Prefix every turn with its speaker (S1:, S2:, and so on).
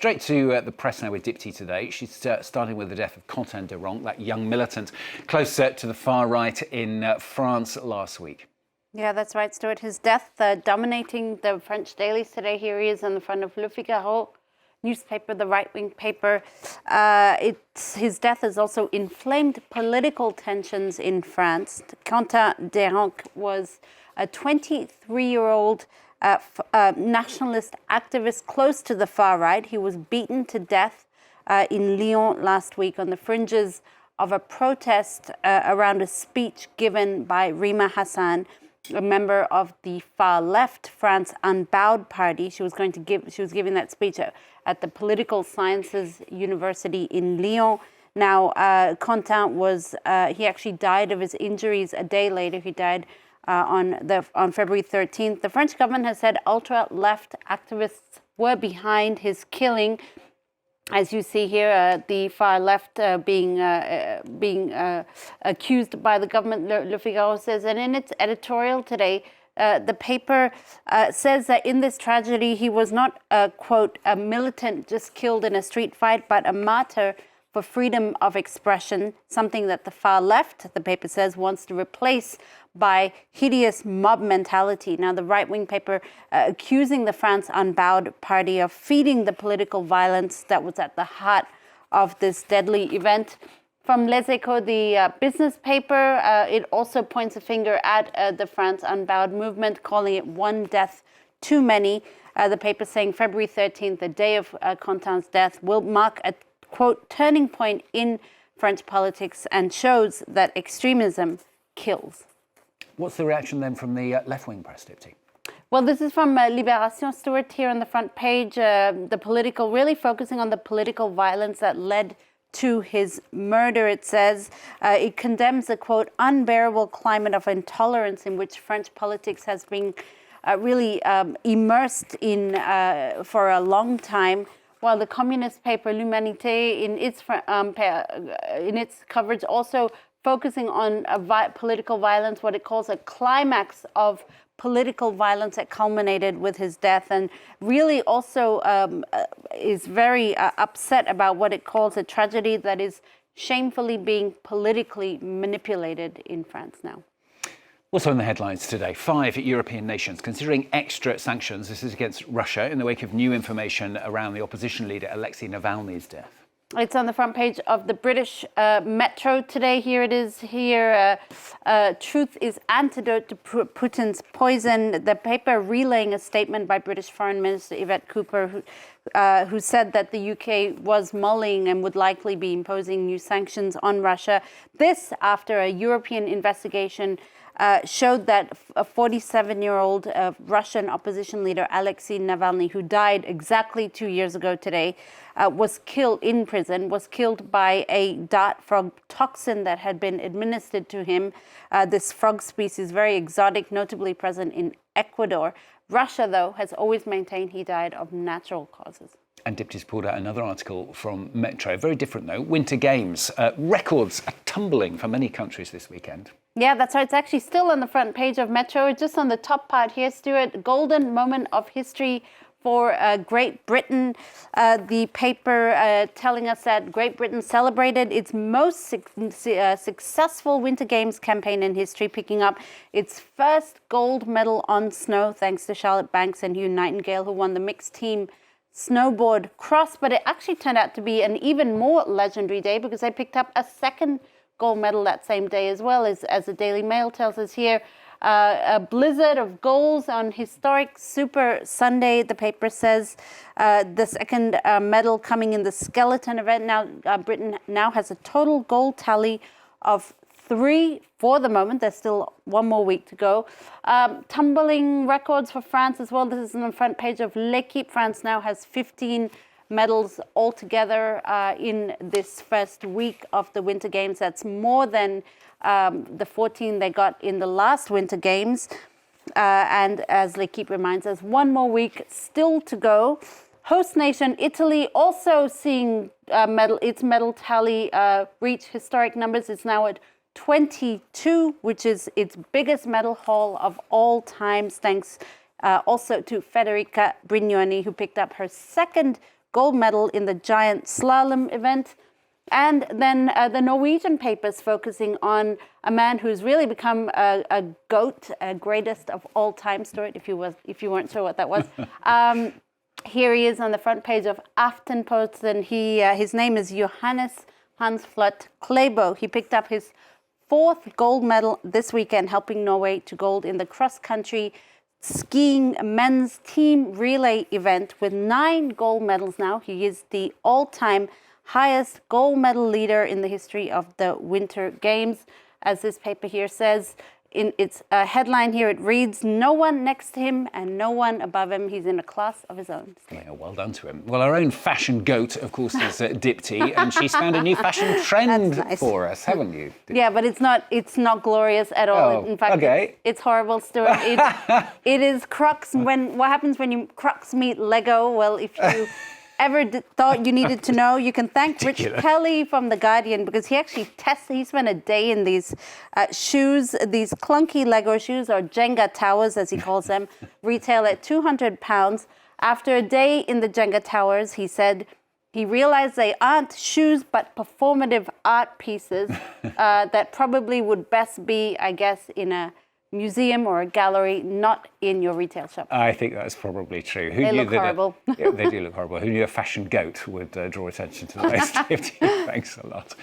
S1: Straight to the press now with Dipti today. She's starting with the death of Quentin Deranque, that young militant close to the far right in France last week.
S2: Yeah, that's right, Stuart. His death dominating the French dailies today. Here he is on the front of Le Figaro newspaper, the right-wing paper. His death has also inflamed political tensions in France. Quentin Deranque was a 23-year-old nationalist activist close to the far right. He was beaten to death in Lyon last week on the fringes of a protest around a speech given by Rima Hassan, a member of the far left France Unbowed party. She was giving that speech at the Political Sciences University in Lyon. Now, Quentin he actually died of his injuries a day later. He died on February 13th. The French government has said ultra-left activists were behind his killing. As you see here, the far left being accused by the government, Le Figaro says. And in its editorial today, the paper says that in this tragedy, he was not, quote, a militant just killed in a street fight, but a martyr for freedom of expression, something that the far left, the paper says, wants to replace by hideous mob mentality. Now, the right-wing paper accusing the France Unbowed party of feeding the political violence that was at the heart of this deadly event. From Les Echos, the business paper, it also points a finger at the France Unbowed movement, calling it one death too many. The paper saying February 13th, the day of Quentin's death, will mark a, quote, turning point in French politics and shows that extremism kills.
S1: What's the reaction then from the left-wing press, Dipti?
S2: Well, this is from Libération, Stuart, here on the front page. Really focusing on the political violence that led to his murder. It says it condemns a, quote, unbearable climate of intolerance in which French politics has been really immersed in for a long time. While the communist paper L'Humanité, in its coverage, also focusing on political violence, what it calls a climax of political violence that culminated with his death, and really also is very upset about what it calls a tragedy that is shamefully being politically manipulated in France now.
S1: Also in the headlines today, 5 European nations considering extra sanctions. This is against Russia in the wake of new information around the opposition leader Alexei Navalny's death.
S2: It's on the front page of the British Metro today. Here it is. Here, truth is antidote to Putin's poison. The paper relaying a statement by British Foreign Minister Yvette Cooper, who said that the UK was mulling and would likely be imposing new sanctions on Russia. This after a European investigation showed that a 47-year-old Russian opposition leader, Alexei Navalny, who died exactly 2 years ago today, was killed in prison, was killed by a dart frog toxin that had been administered to him. This frog species, very exotic, notably present in Ecuador. Russia, though, has always maintained he died of natural causes.
S1: And Dipti's pulled out another article from Metro, very different though. Winter Games, records are tumbling for many countries this weekend.
S2: Yeah, that's right. It's actually still on the front page of Metro. Just on the top part here, Stuart, golden moment of history for Great Britain. The paper telling us that Great Britain celebrated its most successful Winter Games campaign in history, picking up its first gold medal on snow, thanks to Charlotte Banks and Hugh Nightingale, who won the mixed team snowboard cross. But it actually turned out to be an even more legendary day because they picked up a second gold medal that same day as well, as the Daily Mail tells us here. A blizzard of goals on historic Super Sunday, the paper says. The second medal coming in the skeleton event. Now, Britain now has a total gold tally of 3 for the moment. There's still one more week to go. Tumbling records for France as well. This is on the front page of L'Equipe. France now has 15 medals altogether in this first week of the Winter Games. That's more than the 14 they got in the last Winter Games. And as L'Equipe reminds us, one more week still to go. Host nation Italy also seeing its medal tally reach historic numbers. It's now at 22, which is its biggest medal haul of all times, thanks also to Federica Brignoni, who picked up her second gold medal in the giant slalom event. And then the Norwegian papers focusing on a man who's really become a GOAT, a greatest of all time story, if you weren't sure what that was. Here he is on the front page of Aftenposten, and his name is Johannes Hansflot Klæbo. He picked up his 4th gold medal this weekend, helping Norway to gold in the cross-country skiing men's team relay event with 9 gold medals now. He is the all-time highest gold medal leader in the history of the Winter Games. As this paper here says, in its headline here, it reads, "No one next to him and no one above him. He's in a class of his own."
S1: Yeah, well done to him. Well, our own fashion goat, of course, is Dipti, and she's found a new fashion trend for us, haven't you?
S2: Yeah, but it's not glorious at all.
S1: Oh,
S2: in fact,
S1: okay.
S2: it's horrible, Stuart. It is Crocs. What happens when you Crocs meet Lego? Well, if you ever thought you needed to know, you can thank Rich Kelly from The Guardian, because he actually he spent a day in these shoes, these clunky Lego shoes, or Jenga towers as he calls them, retail at £200. After a day in the Jenga towers, he said he realized they aren't shoes but performative art pieces that probably would best be, I guess, in a museum or a gallery, not in your retail shop.
S1: I think that's probably true.
S2: They look horrible.
S1: Yeah, they do look horrible. Who knew a fashion goat would draw attention to those? Thanks a lot.